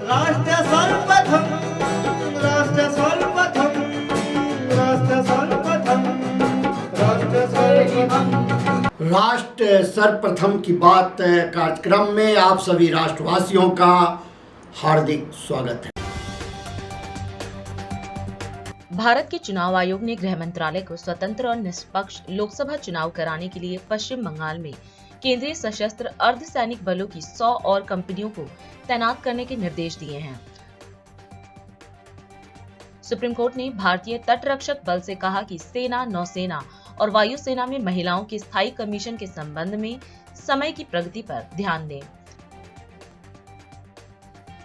राष्ट्र सर्वप्रथम, राष्ट्र सर्वप्रथम, राष्ट्र सर्वप्रथम, राष्ट्र सर्वप्रथम। राष्ट्र सर्वप्रथम की बात कार्यक्रम में आप सभी राष्ट्रवासियों का हार्दिक स्वागत है। भारत के चुनाव आयोग ने गृह मंत्रालय को स्वतंत्र और निष्पक्ष लोकसभा चुनाव कराने के लिए पश्चिम बंगाल में केंद्रीय सशस्त्र अर्धसैनिक बलों की 100 और कंपनियों को तैनात करने के निर्देश दिए हैं। सुप्रीम कोर्ट ने भारतीय तटरक्षक बल से कहा कि सेना, नौसेना और वायुसेना में महिलाओं के स्थायी कमीशन के संबंध में समय की प्रगति पर ध्यान दें।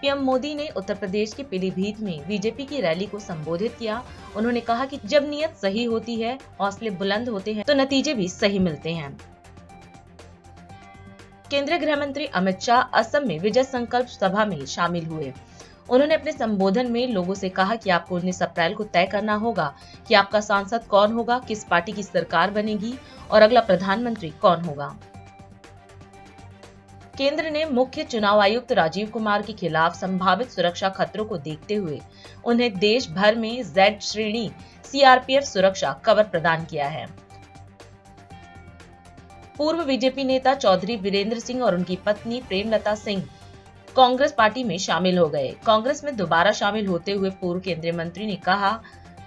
पीएम मोदी ने उत्तर प्रदेश के पीलीभीत में बीजेपी की रैली को संबोधित किया। उन्होंने कहा कि जब नीयत सही होती है, हौसले बुलंद होते हैं तो नतीजे भी सही मिलते हैं। केंद्रीय गृह मंत्री अमित शाह असम में विजय संकल्प सभा में शामिल हुए। उन्होंने अपने संबोधन में लोगों से कहा कि आपको 19 अप्रैल को तय करना होगा कि आपका सांसद कौन होगा, किस पार्टी की सरकार बनेगी और अगला प्रधानमंत्री कौन होगा। केंद्र ने मुख्य चुनाव आयुक्त राजीव कुमार के खिलाफ संभावित सुरक्षा खतरों को देखते हुए उन्हें देश भर में Z श्रेणी सीआरपीएफ सुरक्षा कवर प्रदान किया है। पूर्व बीजेपी नेता चौधरी वीरेंद्र सिंह और उनकी पत्नी प्रेमलता सिंह कांग्रेस पार्टी में शामिल हो गए। कांग्रेस में दोबारा शामिल होते हुए पूर्व केंद्रीय मंत्री ने कहा,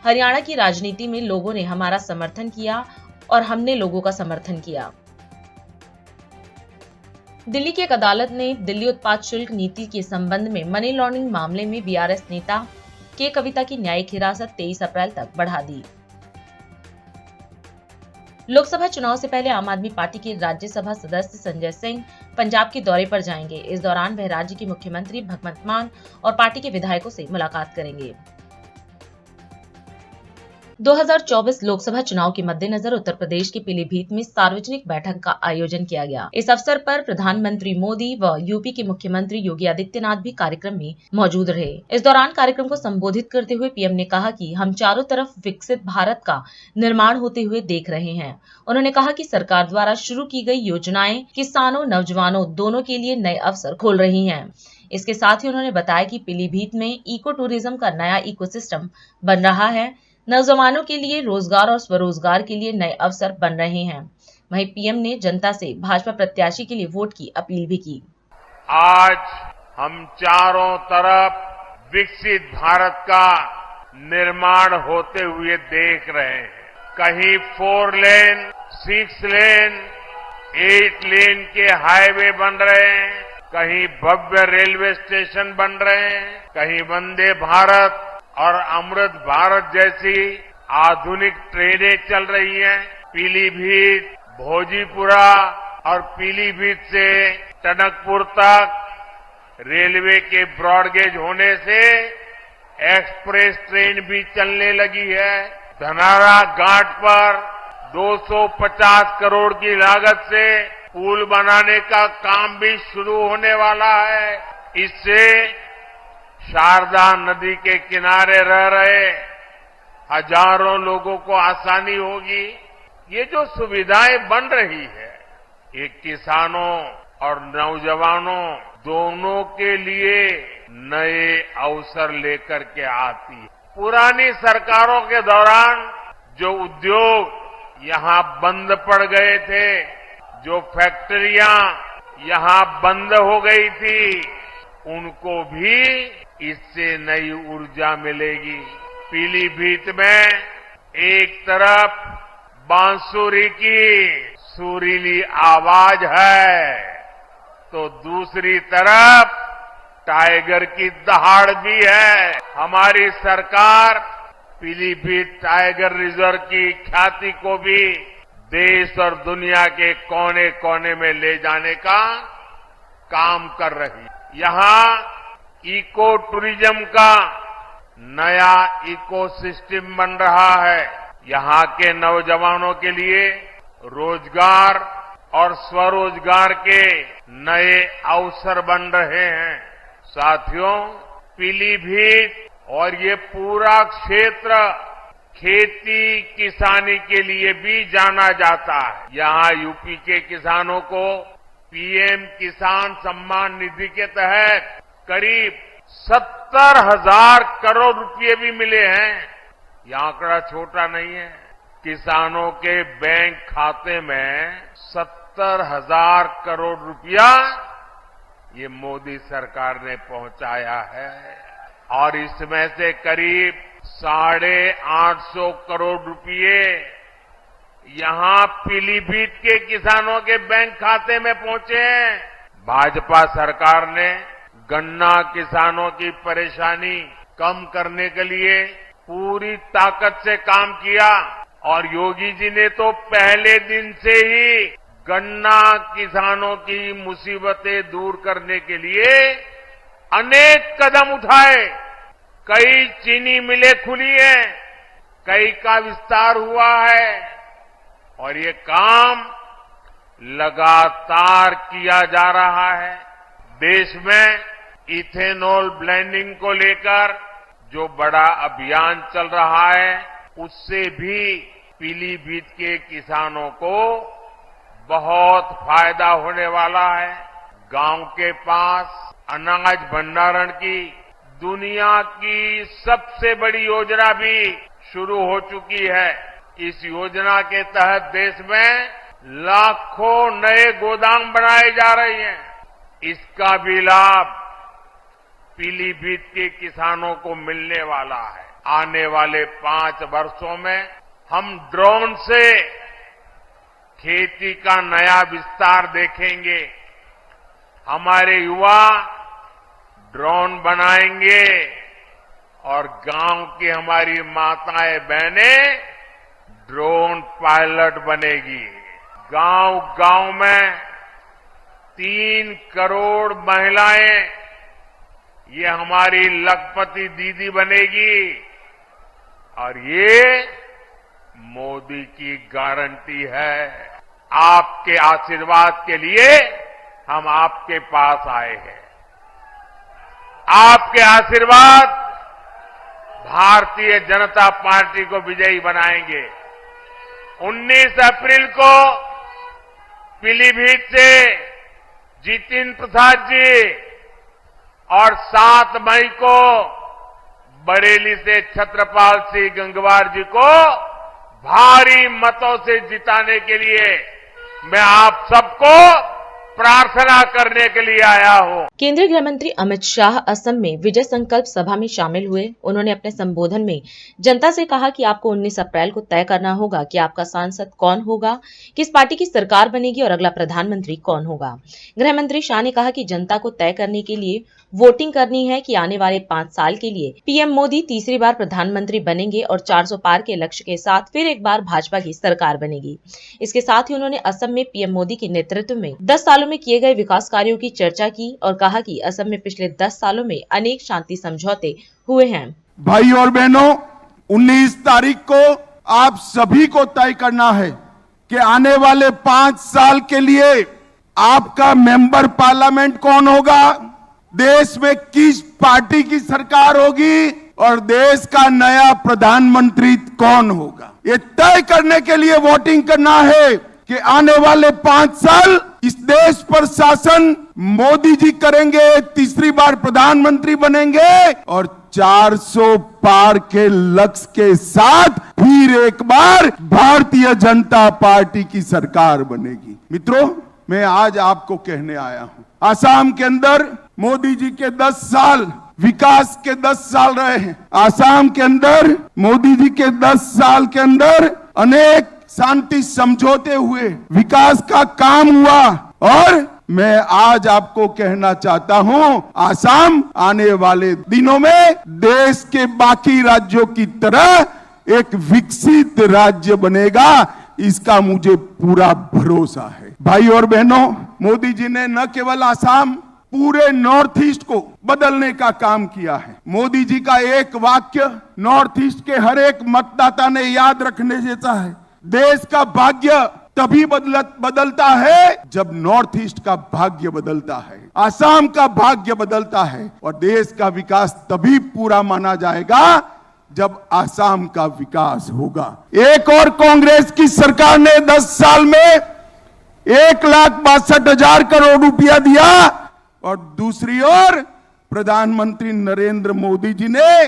हरियाणा की राजनीति में लोगों ने हमारा समर्थन किया और हमने लोगों का समर्थन किया। दिल्ली की एक अदालत ने दिल्ली उत्पाद शुल्क नीति के संबंध में मनी लॉन्ड्रिंग मामले में बीआरएस नेता के कविता की न्यायिक हिरासत 23 अप्रैल तक बढ़ा दी। लोकसभा चुनाव से पहले आम आदमी पार्टी के राज्यसभा सदस्य संजय सिंह पंजाब के दौरे पर जाएंगे। इस दौरान वह राज्य के मुख्यमंत्री भगवंत मान और पार्टी के विधायकों से मुलाकात करेंगे। 2024 लोकसभा चुनाव के मद्देनजर उत्तर प्रदेश के पीलीभीत में सार्वजनिक बैठक का आयोजन किया गया। इस अवसर पर प्रधानमंत्री मोदी व यूपी के मुख्यमंत्री योगी आदित्यनाथ भी कार्यक्रम में मौजूद रहे। इस दौरान कार्यक्रम को संबोधित करते हुए पीएम ने कहा कि हम चारों तरफ विकसित भारत का निर्माण होते हुए देख रहे हैं। उन्होंने कहा कि सरकार द्वारा शुरू की गई योजनाएं किसानों, नौजवानों दोनों के लिए नए अवसर खोल रही हैं। इसके साथ ही उन्होंने बताया कि पीलीभीत में इको टूरिज्म का नया इकोसिस्टम बन रहा है। नौजवानों के लिए रोजगार और स्वरोजगार के लिए नए अवसर बन रहे हैं। वहीं पीएम ने जनता से भाजपा प्रत्याशी के लिए वोट की अपील भी की। आज हम चारों तरफ विकसित भारत का निर्माण होते हुए देख रहे हैं। कहीं 4 लेन, 6 लेन, 8 लेन के हाईवे बन रहे हैं, कहीं भव्य रेलवे स्टेशन बन रहे हैं, कहीं वंदे भारत और अमृत भारत जैसी आधुनिक ट्रेनें चल रही हैं। पीलीभीत, भोजीपुरा और पीलीभीत से टनकपुर तक रेलवे के ब्रॉडगेज होने से एक्सप्रेस ट्रेन भी चलने लगी है। धनारा घाट पर 250 करोड़ की लागत से पुल बनाने का काम भी शुरू होने वाला है। इससे शारदा नदी के किनारे रह रहे हजारों लोगों को आसानी होगी। ये जो सुविधाएं बन रही है, ये किसानों और नौजवानों दोनों के लिए नए अवसर लेकर के आती है। पुरानी सरकारों के दौरान जो उद्योग यहाँ बंद पड़ गए थे, जो फैक्ट्रियां यहाँ बंद हो गई थी, उनको भी इससे नई ऊर्जा मिलेगी। पीलीभीत में एक तरफ बांसुरी की सुरीली आवाज है तो दूसरी तरफ टाइगर की दहाड़ भी है। हमारी सरकार पीलीभीत टाइगर रिजर्व की ख्याति को भी देश और दुनिया के कोने कोने में ले जाने का काम कर रही है। यहाँ इको टूरिज्म का नया इकोसिस्टम बन रहा है। यहाँ के नौजवानों के लिए रोजगार और स्वरोजगार के नए अवसर बन रहे हैं। साथियों, पीलीभीत और ये पूरा क्षेत्र खेती किसानी के लिए भी जाना जाता है। यहाँ यूपी के किसानों को पीएम किसान सम्मान निधि के तहत करीब 70,000 करोड़ रुपए भी मिले हैं। ये आंकड़ा छोटा नहीं है। किसानों के बैंक खाते में 70,000 करोड़ रुपया ये मोदी सरकार ने पहुंचाया है और इसमें से करीब 850 करोड़ रुपए यहां पीलीभीत के किसानों के बैंक खाते में पहुंचे हैं। भाजपा सरकार ने गन्ना किसानों की परेशानी कम करने के लिए पूरी ताकत से काम किया और योगी जी ने तो पहले दिन से ही गन्ना किसानों की मुसीबतें दूर करने के लिए अनेक कदम उठाए। कई चीनी मिलें खुली हैं, कई का विस्तार हुआ है और ये काम लगातार किया जा रहा है। देश में इथेनॉल ब्लेंडिंग को लेकर जो बड़ा अभियान चल रहा है उससे भी पीलीभीत के किसानों को बहुत फायदा होने वाला है। गांव के पास अनाज भंडारण की दुनिया की सबसे बड़ी योजना भी शुरू हो चुकी है। इस योजना के तहत देश में लाखों नए गोदाम बनाए जा रहे हैं। इसका भी लाभ पीलीभीत के किसानों को मिलने वाला है। आने वाले 5 वर्षों में हम ड्रोन से खेती का नया विस्तार देखेंगे। हमारे युवा ड्रोन बनाएंगे और गांव की हमारी माताएं बहनें ड्रोन पायलट बनेगी। गांव-गांव में 3 करोड़ महिलाएं ये हमारी लखपति दीदी बनेगी और ये मोदी की गारंटी है। आपके आशीर्वाद के लिए हम आपके पास आए हैं। आपके आशीर्वाद भारतीय जनता पार्टी को विजयी बनाएंगे। 19 अप्रैल को पीलीभीत से जितिन प्रसाद जी और 7 मई को बरेली से छत्रपाल सिंह गंगवार जी को भारी मतों से जिताने के लिए मैं आप सबको प्रार्थना करने के लिए आया हूं। केंद्रीय गृह मंत्री अमित शाह असम में विजय संकल्प सभा में शामिल हुए। उन्होंने अपने संबोधन में जनता से कहा कि आपको 19 अप्रैल को तय करना होगा कि आपका सांसद कौन होगा, किस पार्टी की सरकार बनेगी और अगला प्रधानमंत्री कौन होगा। गृह मंत्री शाह ने कहा कि जनता को तय करने के लिए वोटिंग करनी है कि आने वाले 5 साल के लिए पीएम मोदी तीसरी बार प्रधानमंत्री बनेंगे और 400 पार के लक्ष्य के साथ फिर एक बार भाजपा की सरकार बनेगी। इसके साथ ही उन्होंने असम में पीएम मोदी के नेतृत्व में 10 सालों में किए गए विकास कार्यों की चर्चा की और कहा कि असम में पिछले 10 सालों में अनेक शांति समझौते हुए हैं। भाई और बहनों, 19 तारीख को आप सभी को तय करना है कि आने वाले 5 साल के लिए आपका मेंबर पार्लियामेंट कौन होगा, देश में किस पार्टी की सरकार होगी और देश का नया प्रधानमंत्री कौन होगा। ये तय करने के लिए वोटिंग करना है कि आने वाले 5 साल इस देश पर शासन मोदी जी करेंगे, तीसरी बार प्रधानमंत्री बनेंगे और 400 पार के लक्ष्य के साथ फिर एक बार भारतीय जनता पार्टी की सरकार बनेगी। मित्रों, मैं आज आपको कहने आया हूं, आसाम के अंदर मोदी जी के 10 साल विकास के 10 साल रहे हैं। आसाम के अंदर मोदी जी के 10 साल के अंदर अनेक शांति समझौते हुए, विकास का काम हुआ और मैं आज आपको कहना चाहता हूं, आसाम आने वाले दिनों में देश के बाकी राज्यों की तरह एक विकसित राज्य बनेगा, इसका मुझे पूरा भरोसा है। भाई और बहनों, मोदी जी ने न केवल आसाम, पूरे नॉर्थ ईस्ट को बदलने का काम किया है। मोदी जी का एक वाक्य नॉर्थ ईस्ट के हर एक मतदाता ने याद रखने जैसा है, देश का भाग्य तभी बदलता है जब नॉर्थ ईस्ट का भाग्य बदलता है, आसाम का भाग्य बदलता है और देश का विकास तभी पूरा माना जाएगा जब आसाम का विकास होगा। एक और कांग्रेस की सरकार ने 10 साल में 1,62,000 करोड़ रुपया दिया और दूसरी ओर प्रधानमंत्री नरेंद्र मोदी जी ने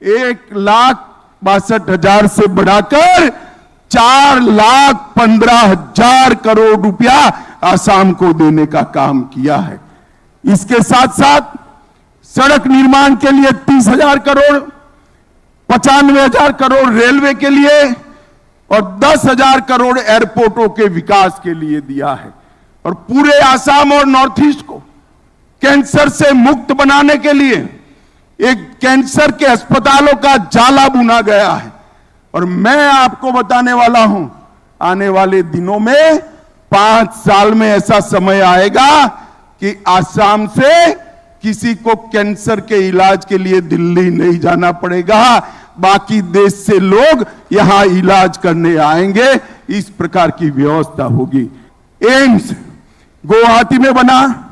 1,62,000 से बढ़ाकर 4,15,000 करोड़ रुपया आसाम को देने का काम किया है। इसके साथ साथ सड़क निर्माण के लिए 30,000 करोड़, 95,000 करोड़ रेलवे के लिए और 10,000 करोड़ एयरपोर्टों के विकास के लिए दिया है। और पूरे आसाम और नॉर्थ ईस्ट को कैंसर से मुक्त बनाने के लिए एक कैंसर के अस्पतालों का जाला बुना गया है। और मैं आपको बताने वाला हूं, आने वाले दिनों में 5 साल में ऐसा समय आएगा कि आसाम से किसी को कैंसर के इलाज के लिए दिल्ली नहीं जाना पड़ेगा, बाकी देश से लोग यहां इलाज करने आएंगे। इस प्रकार की व्यवस्था होगी। एम्स गुवाहाटी में बना,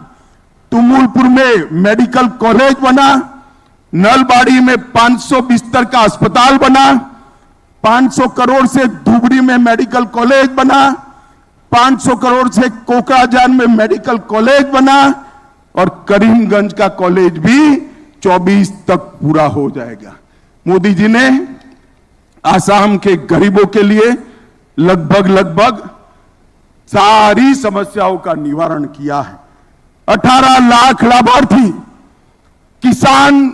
तुमुलपुर में मेडिकल कॉलेज बना, नलबाड़ी में 500 बिस्तर का अस्पताल बना, 500 करोड़ से धुबरी में मेडिकल कॉलेज बना, 500 करोड़ से कोकराझार में मेडिकल कॉलेज बना और करीमगंज का कॉलेज भी 24 तक पूरा हो जाएगा। मोदी जी ने आसाम के गरीबों के लिए लगभग सारी समस्याओं का निवारण किया है। 18 लाख लाभार्थी किसान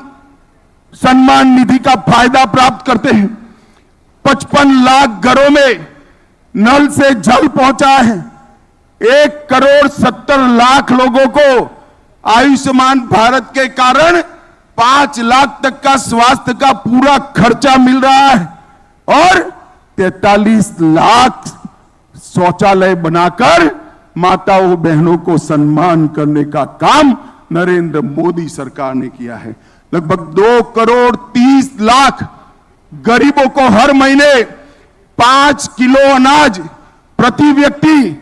सम्मान निधि का फायदा प्राप्त करते हैं। 55 लाख घरों में नल से जल पहुंचा है। 1,70,00,000 लोगों को आयुष्मान भारत के कारण 5 लाख तक का स्वास्थ्य का पूरा खर्चा मिल रहा है और 43 लाख शौचालय बनाकर माताओं बहनों को सम्मान करने का काम नरेंद्र मोदी सरकार ने किया है। लगभग 2,30,00,000 गरीबों को हर महीने 5 किलो अनाज प्रति व्यक्ति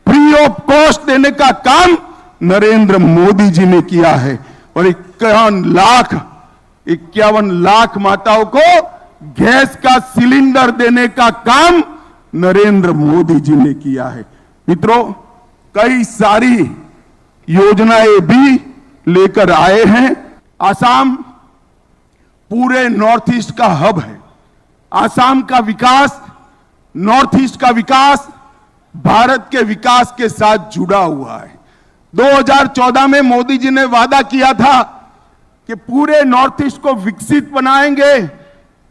फ्री ऑफ कॉस्ट देने का काम नरेंद्र मोदी जी ने किया है। और 51 लाख माताओं को गैस का सिलेंडर देने का काम नरेंद्र मोदी जी ने किया है। मित्रों, कई सारी योजनाएं भी लेकर आए हैं। आसाम पूरे नॉर्थ ईस्ट का हब है। आसाम का विकास, नॉर्थ ईस्ट का विकास भारत के विकास के साथ जुड़ा हुआ है। 2014 में मोदी जी ने वादा किया था कि पूरे नॉर्थ ईस्ट को विकसित बनाएंगे।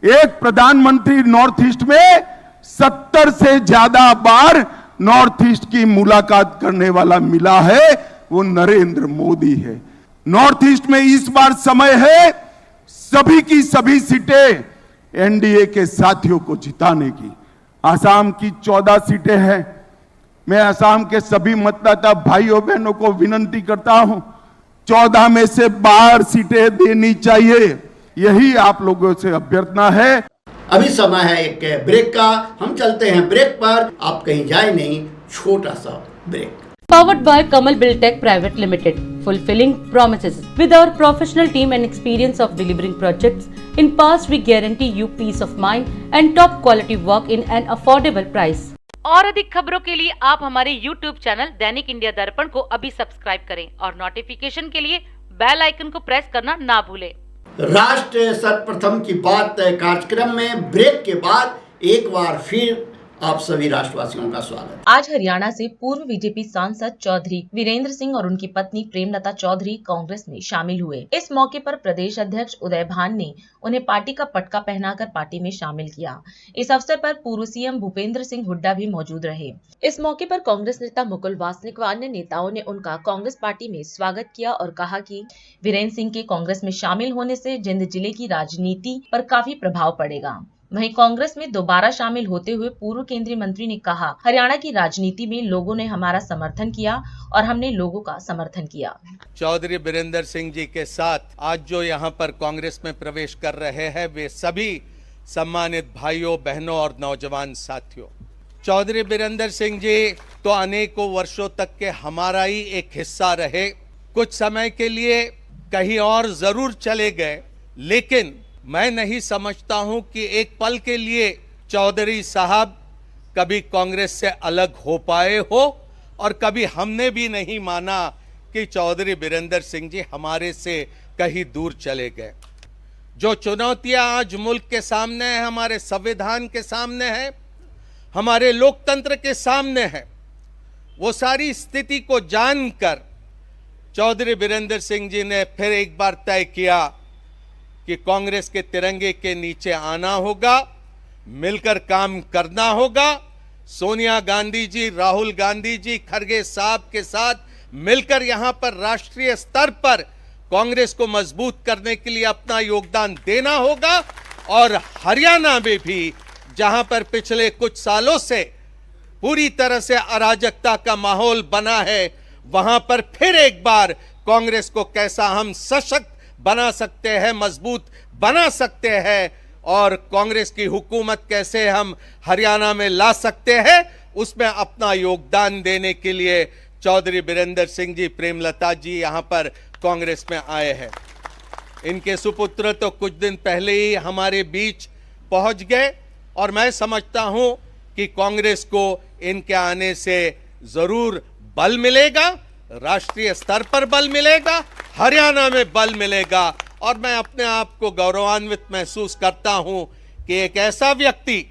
एक प्रधानमंत्री नॉर्थ ईस्ट में 70 से ज्यादा बार नॉर्थ ईस्ट की मुलाकात करने वाला मिला है, वो नरेंद्र मोदी है। नॉर्थ ईस्ट में इस बार समय है सभी की सभी सीटें एनडीए के साथियों को जिताने की। आसाम की 14 सीटें हैं। मैं आसाम के सभी मतदाता भाइयों बहनों को विनती करता हूं, 14 में से 12 सीटें देनी चाहिए। यही आप लोगों से अभ्यर्थना है। अभी समय है एक ब्रेक का। हम चलते हैं ब्रेक पर, आप कहीं जाए नहीं, छोटा सा break. Powered by Kamal Buildtech Private Limited, fulfilling promises. With our professional team and experience of delivering projects, in past we guarantee you peace of mind and top quality work in an affordable price. और अधिक खबरों के लिए आप हमारे YouTube channel दैनिक India दर्पण को अभी सब्सक्राइब करें और नोटिफिकेशन के लिए बेल आइकन को प्रेस करना ना भूलें। राष्ट्र सर्वप्रथम की बात कार्यक्रम में ब्रेक के बाद एक बार फिर आप सभी राष्ट्रवासियों का स्वागत। आज हरियाणा से पूर्व बीजेपी सांसद चौधरी वीरेंद्र सिंह और उनकी पत्नी प्रेमलता चौधरी कांग्रेस में शामिल हुए। इस मौके पर प्रदेश अध्यक्ष उदय भान ने उन्हें पार्टी का पटका पहनाकर पार्टी में शामिल किया। इस अवसर पर पूर्व सीएम भूपेंद्र सिंह हुड्डा भी मौजूद रहे। इस मौके पर कांग्रेस नेता मुकुल वासनिक व अन्य नेताओं ने उनका कांग्रेस पार्टी में स्वागत किया और कहा कि वीरेंद्र सिंह के कांग्रेस में शामिल होने से जिंद जिले की राजनीति पर काफी प्रभाव पड़ेगा। वहीं कांग्रेस में दोबारा शामिल होते हुए पूर्व केंद्रीय मंत्री ने कहा, हरियाणा की राजनीति में लोगों ने हमारा समर्थन किया और हमने लोगों का समर्थन किया। चौधरी वीरेंद्र सिंह जी के साथ आज जो यहाँ पर कांग्रेस में प्रवेश कर रहे हैं वे सभी सम्मानित भाइयों बहनों और नौजवान साथियों। चौधरी वीरेंद्र सिंह जी तो अनेकों वर्षों तक के हमारा ही एक हिस्सा रहे। कुछ समय के लिए कहीं और जरूर चले गए, लेकिन मैं नहीं समझता हूं कि एक पल के लिए चौधरी साहब कभी कांग्रेस से अलग हो पाए हो और कभी हमने भी नहीं माना कि चौधरी वीरेंद्र सिंह जी हमारे से कहीं दूर चले गए। जो चुनौतियां आज मुल्क के सामने है, हमारे संविधान के सामने है, हमारे लोकतंत्र के सामने है, वो सारी स्थिति को जानकर चौधरी बीरेंद्र सिंह जी ने फिर एक बार तय किया कि कांग्रेस के तिरंगे के नीचे आना होगा, मिलकर काम करना होगा। सोनिया गांधी जी, राहुल गांधी जी, खरगे साहब के साथ मिलकर यहां पर राष्ट्रीय स्तर पर कांग्रेस को मजबूत करने के लिए अपना योगदान देना होगा। और हरियाणा में भी जहां पर पिछले कुछ सालों से पूरी तरह से अराजकता का माहौल बना है, वहां पर फिर एक बार कांग्रेस को कैसा हम सशक्त बना सकते हैं, मजबूत बना सकते हैं, और कांग्रेस की हुकूमत कैसे हम हरियाणा में ला सकते हैं, उसमें अपना योगदान देने के लिए चौधरी बीरेंद्र सिंह जी, प्रेमलता जी यहां पर कांग्रेस में आए हैं। इनके सुपुत्र तो कुछ दिन पहले ही हमारे बीच पहुंच गए, और मैं समझता हूं कि कांग्रेस को इनके आने से जरूर बल मिलेगा, राष्ट्रीय स्तर पर बल मिलेगा, हरियाणा में बल मिलेगा। और मैं अपने आप को गौरवान्वित महसूस करता हूं कि एक ऐसा व्यक्ति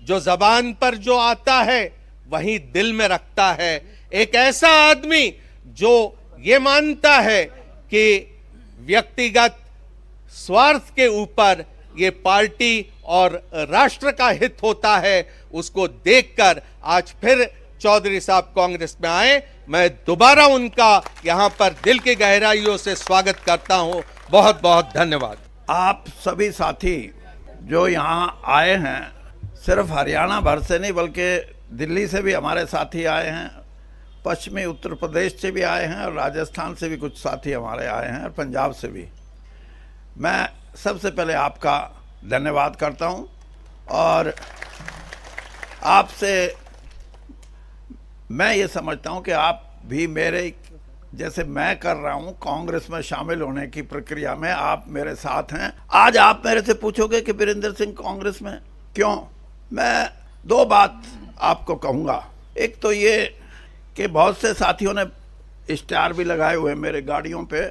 जो जबान पर जो आता है वही दिल में रखता है, एक ऐसा आदमी जो ये मानता है कि व्यक्तिगत स्वार्थ के ऊपर ये पार्टी और राष्ट्र का हित होता है, उसको देखकर आज फिर चौधरी साहब कांग्रेस में आए। मैं दोबारा उनका यहां पर दिल की गहराइयों से स्वागत करता हूं। बहुत बहुत धन्यवाद। आप सभी साथी जो यहाँ आए हैं, सिर्फ हरियाणा भर से नहीं बल्कि दिल्ली से भी हमारे साथी आए हैं, पश्चिमी उत्तर प्रदेश से भी आए हैं, और राजस्थान से भी कुछ साथी हमारे आए हैं, और पंजाब से भी। मैं सबसे पहले आपका धन्यवाद करता हूं, और आपसे मैं ये समझता हूं कि आप भी मेरे जैसे मैं कर रहा हूं कांग्रेस में शामिल होने की प्रक्रिया में आप मेरे साथ हैं। आज आप मेरे से पूछोगे कि बीरेंद्र सिंह कांग्रेस में क्यों, मैं दो बात आपको कहूँगा। एक तो ये कि बहुत से साथियों ने स्टार भी लगाए हुए मेरे गाड़ियों पे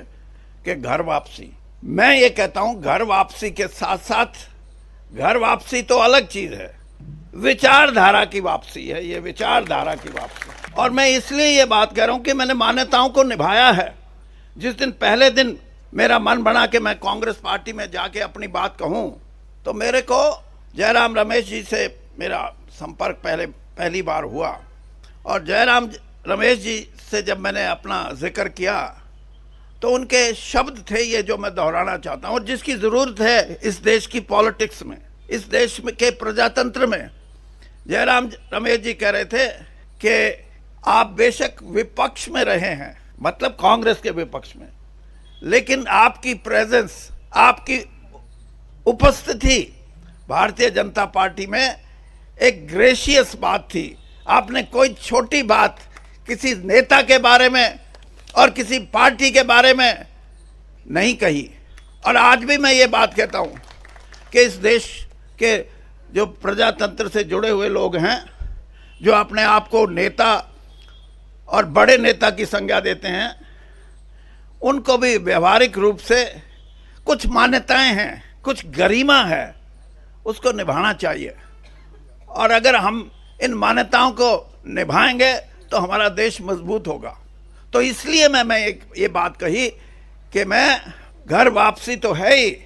कि घर वापसी। मैं ये कहता हूँ घर वापसी के साथ साथ, घर वापसी तो अलग चीज़ है, विचारधारा की वापसी है, ये विचारधारा की वापसी। और मैं इसलिए ये बात कह रहा हूँ कि मैंने मान्यताओं को निभाया है। जिस दिन पहले दिन मेरा मन बना कि मैं कांग्रेस पार्टी में जाके अपनी बात कहूँ, तो मेरे को जयराम रमेश जी से मेरा संपर्क पहली बार हुआ, और जयराम रमेश जी से जब मैंने अपना जिक्र किया तो उनके शब्द थे ये जो मैं दोहराना चाहता हूँ, जिसकी ज़रूरत है इस देश की पॉलिटिक्स में, इस देश में के प्रजातंत्र में। जयराम रमेश जी कह रहे थे कि आप बेशक विपक्ष में रहे हैं, मतलब कांग्रेस के विपक्ष में, लेकिन आपकी प्रेजेंस, आपकी उपस्थिति भारतीय जनता पार्टी में एक ग्रेशियस बात थी। आपने कोई छोटी बात किसी नेता के बारे में और किसी पार्टी के बारे में नहीं कही। और आज भी मैं ये बात कहता हूँ कि इस देश के जो प्रजातंत्र से जुड़े हुए लोग हैं, जो अपने आप को नेता और बड़े नेता की संज्ञा देते हैं, उनको भी व्यवहारिक रूप से कुछ मान्यताएं हैं, कुछ गरिमा है, उसको निभाना चाहिए। और अगर हम इन मान्यताओं को निभाएंगे तो हमारा देश मजबूत होगा। तो इसलिए मैं ये बात कही कि मैं घर वापसी तो है ही,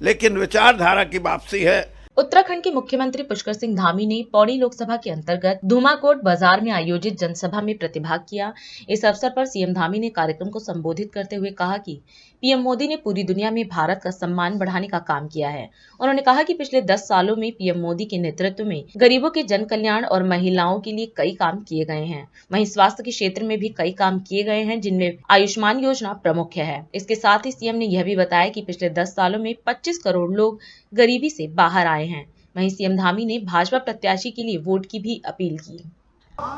लेकिन विचारधारा की वापसी है। उत्तराखंड के मुख्यमंत्री पुष्कर सिंह धामी ने पौड़ी लोकसभा के अंतर्गत धूमाकोट बाजार में आयोजित जनसभा में प्रतिभाग किया। इस अवसर पर सीएम धामी ने कार्यक्रम को संबोधित करते हुए कहा कि पीएम मोदी ने पूरी दुनिया में भारत का सम्मान बढ़ाने का काम किया है। उन्होंने कहा कि पिछले 10 सालों में पीएम मोदी के नेतृत्व में गरीबों के जन कल्याण और महिलाओं के लिए कई काम किए गए हैं। वहीं स्वास्थ्य के क्षेत्र में भी कई काम किए गए हैं, जिनमें आयुष्मान योजना प्रमुख है। इसके साथ ही सीएम ने यह भी बताया कि पिछले 10 सालों में 25 करोड़ लोग गरीबी से बाहर आए हैं। वहीं सीएम धामी ने भाजपा प्रत्याशी के लिए वोट की भी अपील की।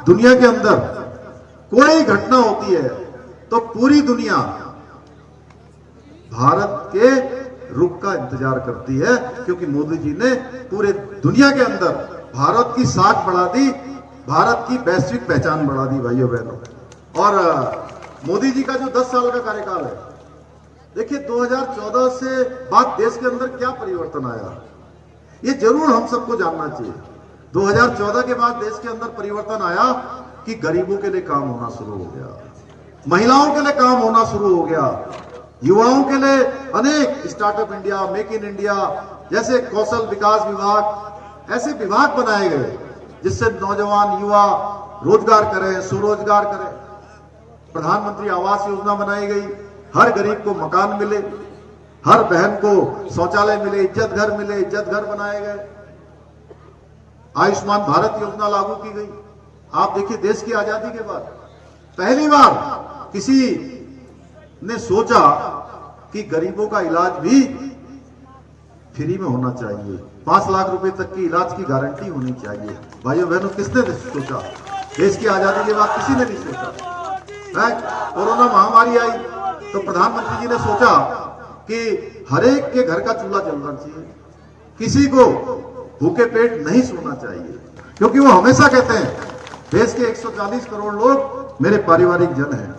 दुनिया के अंदर कोई घटना होती है तो पूरी दुनिया भारत के रुख का इंतजार करती है, क्योंकि मोदी जी ने पूरे दुनिया के अंदर भारत की साख बढ़ा दी, भारत की वैश्विक पहचान बढ़ा दी भाइयों बहनों। और मोदी जी का जो 10 साल का कार्यकाल है, देखिए 2014 से बाद देश के अंदर क्या परिवर्तन आया, ये जरूर हम सबको जानना चाहिए। 2014 के बाद देश के अंदर परिवर्तन आया कि गरीबों के लिए काम होना शुरू हो गया, महिलाओं के लिए काम होना शुरू हो गया, युवाओं के लिए अनेक startup India, make in India जैसे कौशल विकास विभाग, ऐसे विभाग बनाए गए जिससे नौजवान युवा रोजगार करें, स्वरोजगार करें। प्रधानमंत्री आवास योजना बनाई गई, हर गरीब को मकान मिले, हर बहन को शौचालय मिले, इज्जत घर मिले, इज्जत घर बनाए गए। आयुष्मान भारत योजना लागू की गई। आप देखिए देश की आजादी के बाद पहली बार किसी ने सोचा कि गरीबों का इलाज भी फ्री में होना चाहिए, 5 लाख रुपए तक की इलाज की गारंटी होनी चाहिए। भाइयों बहनों, किसने सोचा? देश की आजादी के बाद किसी ने नहीं सोचा। कोरोना महामारी आई तो प्रधानमंत्री जी ने सोचा कि हर एक के घर का चूल्हा जलना चाहिए, किसी को भूखे पेट नहीं सोना चाहिए, क्योंकि वो हमेशा कहते हैं देश के 140 करोड़ लोग मेरे पारिवारिक जन हैं।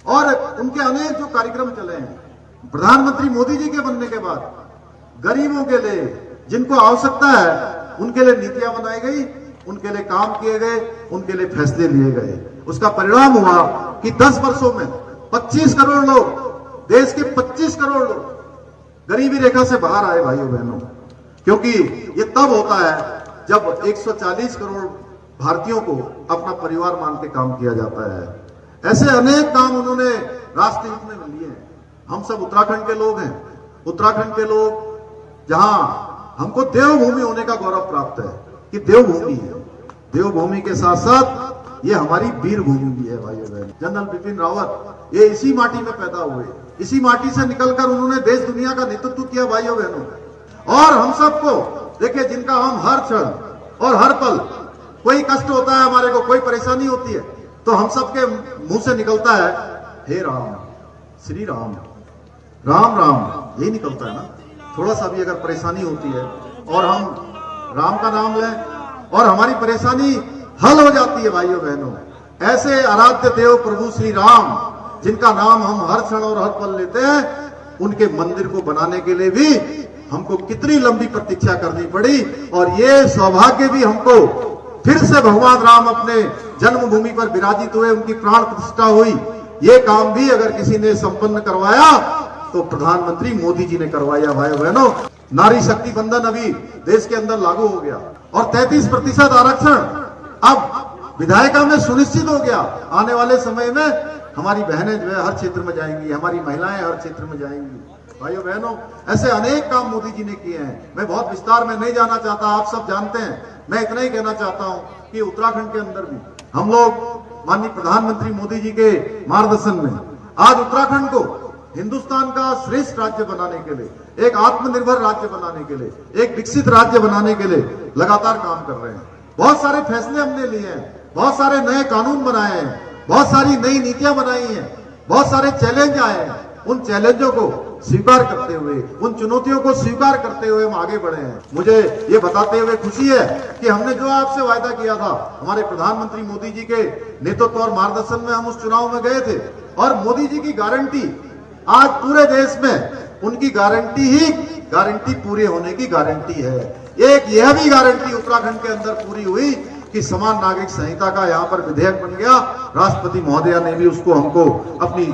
और उनके अनेक जो कार्यक्रम चले हैं, प्रधानमंत्री मोदी जी के बनने के बाद गरीबों के लिए, जिनको आवश्यकता है, उनके लिए नीतियां बनाई गई, उनके लिए काम किए गए, उनके लिए फैसले लिए गए। उसका परिणाम हुआ कि 10 वर्षों में 25 करोड़ लोग, देश के 25 करोड़ लोग गरीबी रेखा से बाहर आए। भाइयों बहनों, क्योंकि ये तब होता है जब 140 करोड़ भारतीयों को अपना परिवार मान के काम किया जाता है। ऐसे अनेक काम उन्होंने राष्ट्र हित में लिए हैं। हम सब उत्तराखंड के लोग हैं, उत्तराखंड के लोग जहां हमको देवभूमि होने का गौरव प्राप्त है कि देवभूमि है। देवभूमि के साथ साथ ये हमारी वीर भूमि भी है। भाइयों बहन, जनरल बिपिन रावत ये इसी माटी में पैदा हुए, इसी माटी से निकलकर उन्होंने देश दुनिया का नेतृत्व किया। भाइयों बहनों, और हम सबको देखिए, जिनका हम हर क्षण और हर पल कोई कष्ट होता है, हमारे को कोई परेशानी होती है, तो हम सबके मुंह से निकलता है हे राम, श्री राम, राम राम, यही निकलता है ना। थोड़ा सा भी अगर परेशानी होती है और हम राम का नाम लें और हमारी परेशानी हल हो जाती है। भाइयों बहनों, ऐसे आराध्य देव प्रभु श्री राम, जिनका नाम हम हर क्षण और हर पल लेते हैं, उनके मंदिर को बनाने के लिए भी हमको कितनी लंबी प्रतीक्षा करनी पड़ी। और ये सौभाग्य भी हमको फिर से भगवान राम अपने जन्मभूमि पर विराजित हुए, उनकी प्राण प्रतिष्ठा हुई, ये काम भी अगर किसी ने संपन्न करवाया तो प्रधानमंत्री मोदी जी ने करवाया। भाई बहनों, नारी शक्ति बंधन अभी देश के अंदर लागू हो गया और 33% आरक्षण अब विधायिका में सुनिश्चित हो गया। आने वाले समय में हमारी बहनें जो है हर क्षेत्र में जाएंगी, हमारी महिलाएं हर क्षेत्र में जाएंगी। भाइयों बहनों, ऐसे अनेक काम मोदी जी ने किए हैं। मैं बहुत विस्तार में नहीं जाना चाहता, आप सब जानते हैं। मैं इतना ही कहना चाहता हूं कि उत्तराखंड के अंदर भी हम लोग माननीय प्रधानमंत्री मोदी जी के मार्गदर्शन में आज उत्तराखंड को हिंदुस्तान का श्रेष्ठ राज्य बनाने के लिए, एक आत्मनिर्भर राज्य बनाने के लिए, एक विकसित राज्य बनाने के लिए लगातार काम कर रहे हैं। बहुत सारे फैसले हमने लिए हैं, बहुत सारे नए कानून बनाए हैं, बहुत सारी नई नीतियां बनाई हैं, बहुत सारे चैलेंज आए हैं। उन चैलेंजों को स्वीकार करते हुए, उन चुनौतियों को स्वीकार करते हुए हम आगे बढ़े हैं। मुझे ये बताते हुए खुशी है कि हमने जो आपसे वायदा किया था, हमारे प्रधानमंत्री मोदी जी के नेतृत्व और मार्गदर्शन में हम उस चुनाव में गए थे और मोदी जी की गारंटी आज पूरे देश में उनकी गारंटी पूरी होने की गारंटी है। एक यह भी गारंटी उत्तराखंड के अंदर पूरी हुई कि समान नागरिक संहिता का यहाँ पर विधेयक बन गया। राष्ट्रपति महोदया ने भी उसको हमको अपनी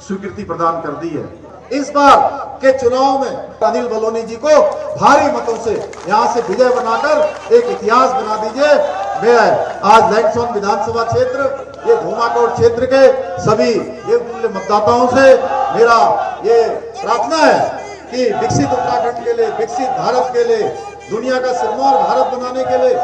स्वीकृति प्रदान कर दी है। इस बार के चुनाव में अनिल बलूनी जी को भारी मतों से यहाँ से विजय बनाकर एक इतिहास बना दीजिए। मैं आज लैंडसोन विधानसभा क्षेत्र, ये धूमाकोट क्षेत्र के सभी ये मूल्य मतदाताओं से मेरा ये प्रार्थना है कि विकसित उत्तराखंड के लिए, विकसित भारत के लिए, दुनिया का सिरमौर भारत बनाने के लिए,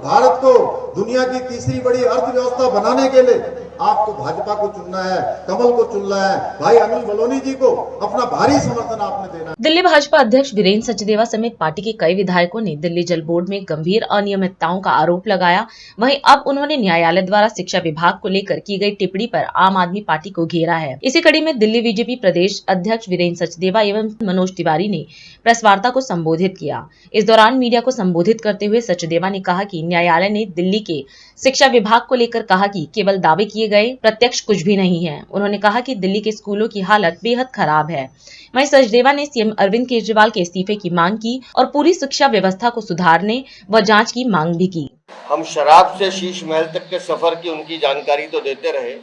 भारत को दुनिया की तीसरी बड़ी अर्थव्यवस्था बनाने के लिए आपको भाजपा को चुनना है, कमल को चुनना है। भाई अनिल बलूनी जी को अपना भारी समर्थन आपने देना है। दिल्ली भाजपा अध्यक्ष वीरेंद्र सचदेवा समेत पार्टी के कई विधायकों ने दिल्ली जल बोर्ड में गंभीर अनियमितताओं का आरोप लगाया। वहीं अब उन्होंने न्यायालय द्वारा शिक्षा विभाग को लेकर की गई टिप्पणी पर आम आदमी पार्टी को घेरा है। इसी कड़ी में दिल्ली बीजेपी प्रदेश अध्यक्ष वीरेंद्र सचदेवा एवं मनोज तिवारी ने प्रेस वार्ता को संबोधित किया। इस दौरान मीडिया को संबोधित करते हुए सचदेवा ने कहा कि न्यायालय ने दिल्ली के शिक्षा विभाग को लेकर कहा कि केवल दावे किए गए प्रत्यक्ष कुछ भी नहीं है। उन्होंने कहा कि दिल्ली के स्कूलों की हालत बेहद खराब है। वहीं सचदेवा ने सीएम अरविंद केजरीवाल के इस्तीफे की मांग की और पूरी शिक्षा व्यवस्था को सुधारने व जांच की मांग भी की। हम शराब से शीश महल तक के सफर की उनकी जानकारी तो देते रहे।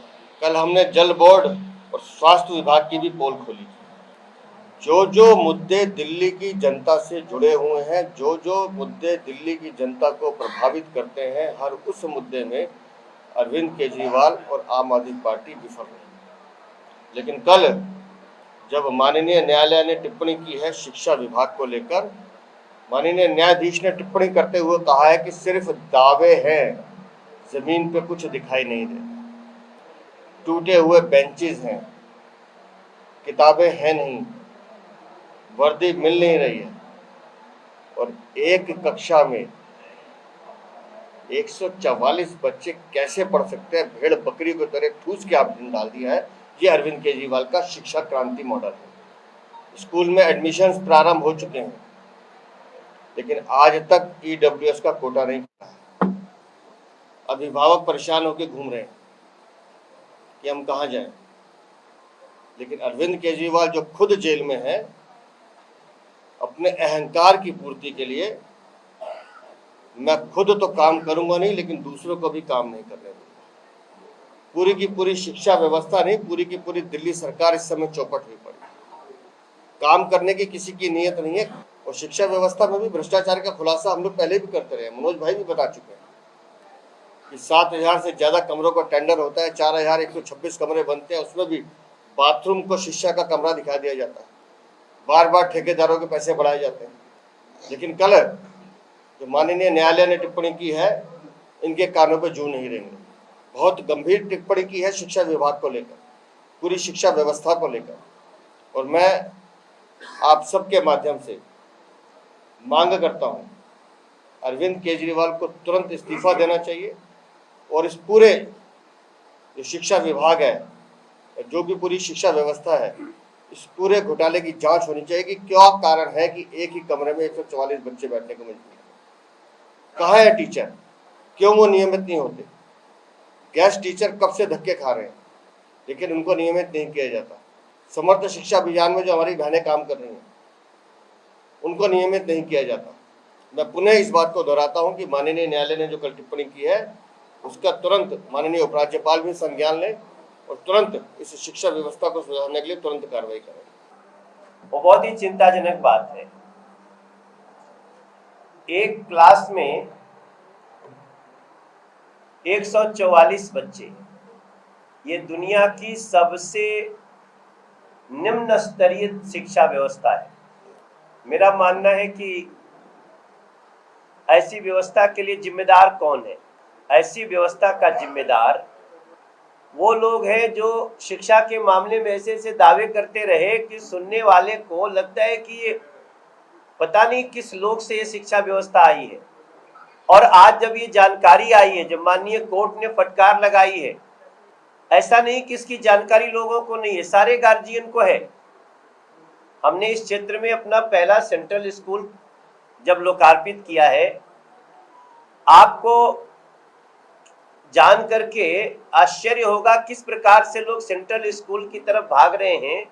कल हमने जल बोर्ड और स्वास्थ्य विभाग की भी पोल खोली। जो मुद्दे दिल्ली की जनता से जुड़े हुए हैं, जो मुद्दे दिल्ली की जनता को प्रभावित करते हैं, हर उस मुद्दे में अरविंद केजरीवाल और आम आदमी पार्टी विफल रही। लेकिन कल जब माननीय न्यायालय ने टिप्पणी की है शिक्षा विभाग को लेकर, माननीय न्यायाधीश ने टिप्पणी करते हुए कहा है कि सिर्फ दावे हैं, जमीन पे कुछ दिखाई नहीं देता। टूटे हुए बेंचेस हैं, किताबें हैं नहीं, वर्दी मिल नहीं रही है और एक कक्षा में 144 बच्चे कैसे पढ़ सकते हैं? भेड़ बकरी की तरह ठूस के आपने डाल दिया है। ये अरविंद केजरीवाल का शिक्षा क्रांति मॉडल है। स्कूल में एडमिशन्स प्रारंभ हो चुके हैं, लेकिन आज तक ईडब्ल्यूएस का कोटा नहीं पड़ा है। अभिभावक परेशान होकर घूम रहे हैं कि हम कहाँ जाएं। लेकिन अरविंद केजरीवाल जो खुद जेल में है, अपने अहंकार की पूर्ति के लिए मैं खुद तो काम करूंगा नहीं, लेकिन दूसरों को भी काम नहीं करने दूंगा। पूरी की पूरी शिक्षा व्यवस्था नहीं, पूरी की पूरी दिल्ली सरकार इस समय चौपट हुई पड़ी। काम करने की किसी की नीयत नहीं है। और शिक्षा व्यवस्था में भी भ्रष्टाचार का खुलासा हम लोग पहले भी करते रहे। मनोज भाई भी बता चुके हैं कि 7,000 से ज्यादा कमरों का टेंडर होता है, 4,126 कमरे बनते हैं, उसमें भी बाथरूम को शिक्षा का कमरा दिखा दिया जाता है। बार बार ठेकेदारों के पैसे बढ़ाए जाते हैं। लेकिन कल जो माननीय न्यायालय ने टिप्पणी की है, इनके कानों पे जू नहीं रहेंगे। बहुत गंभीर टिप्पणी की है शिक्षा विभाग को लेकर, पूरी शिक्षा व्यवस्था को लेकर। और मैं आप सबके माध्यम से मांग करता हूं, अरविंद केजरीवाल को तुरंत इस्तीफा देना चाहिए और इस पूरे जो शिक्षा विभाग है, जो भी पूरी शिक्षा व्यवस्था है, इस पूरे घोटाले की जांच होनी चाहिए कि क्या कारण है कि एक ही कमरे में 144 बच्चे बैठने को मजबूर हैं। कहाँ है टीचर? क्यों वो नियमित नहीं होते? गेस्ट टीचर कब से धक्के खा रहे हैं, लेकिन उनको नियमित नहीं किया जाता। समर्थ शिक्षा अभियान में जो हमारी बहनें काम कर रही हैं, उनको नियमित नहीं किया जाता। मैं पुनः इस बात को दोहराता हूं कि माननीय न्यायालय ने जो कल टिप्पणी की है, उसका तुरंत माननीय उपराज्यपाल भी संज्ञान लें और तुरंत इस शिक्षा व्यवस्था को सुधारने के लिए तुरंत कार्रवाई करें। वो बहुत ही चिंताजनक बात है। एक क्लास में 144 बच्चे, ये दुनिया की सबसे निम्न स्तरीय शिक्षा व्यवस्था है। मेरा मानना है कि ऐसी व्यवस्था के लिए जिम्मेदार कौन है? ऐसी व्यवस्था का जिम्मेदार वो लोग हैं जो शिक्षा के मामले में ऐसे ऐसे दावे करते रहे कि सुनने वाले को लगता है कि ये पता नहीं किस लोग से ये शिक्षा व्यवस्था आई है। और आज जब ये जानकारी आई है, जब माननीय कोर्ट ने फटकार लगाई है, ऐसा नहीं कि इसकी जानकारी लोगों को नहीं है, सारे गार्जियन को है। हमने इस क्षेत्र में अपना पहला सेंट्रल स्कूल जब लोकार्पित किया है, आपको जान करके आश्चर्य होगा किस प्रकार से लोग सेंट्रल स्कूल की तरफ भाग रहे हैं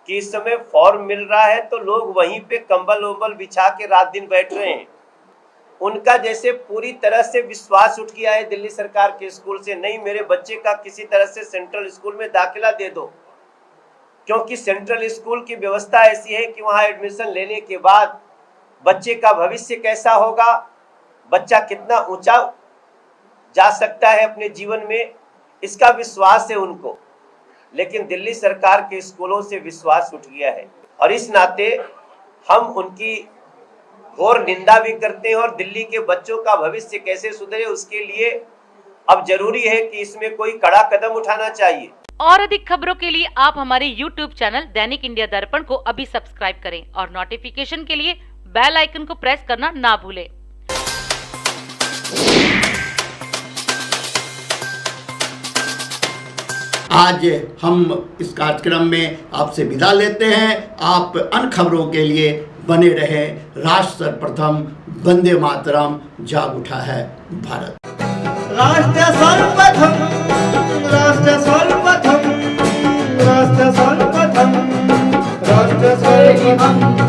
कि इस समय फॉर्म मिल रहा है तो लोग वहीं पे कंबल उम्बल बिछा के रात दिन बैठ रहे हैं। उनका जैसे पूरी तरह से विश्वास उठ गया है दिल्ली सरकार के स्कूल से, नहीं मेरे बच्चे का किसी तरह से सेंट्रल स्कूल में दाखिला दे दो, क्योंकि सेंट्रल स्कूल की व्यवस्था ऐसी है कि वहाँ एडमिशन लेने के बाद बच्चे का भविष्य कैसा होगा, बच्चा कितना ऊंचा जा सकता है अपने जीवन में, इसका विश्वास है उनको। लेकिन दिल्ली सरकार के स्कूलों से विश्वास उठ गया है और इस नाते हम उनकी घोर निंदा भी करते हैं। और दिल्ली के बच्चों का भविष्य कैसे सुधरे, उसके लिए अब जरूरी है कि इसमें कोई कड़ा कदम उठाना चाहिए। और अधिक खबरों के लिए आप हमारे YouTube चैनल दैनिक इंडिया दर्पण को अभी सब्सक्राइब करें और नोटिफिकेशन के लिए बेल आइकन को प्रेस करना ना भूलें। आज हम इस कार्यक्रम में आपसे विदा लेते हैं। आप अन्य खबरों के लिए बने रहे। राष्ट्र सर्वप्रथम, वंदे मातरम, जाग उठा है भारत। राष्ट्र सर्वप्रथम। राष्ट्र सर्वप्रथम राष्ट्र सर्वप्रथम राष्ट्र सर्वप्रथम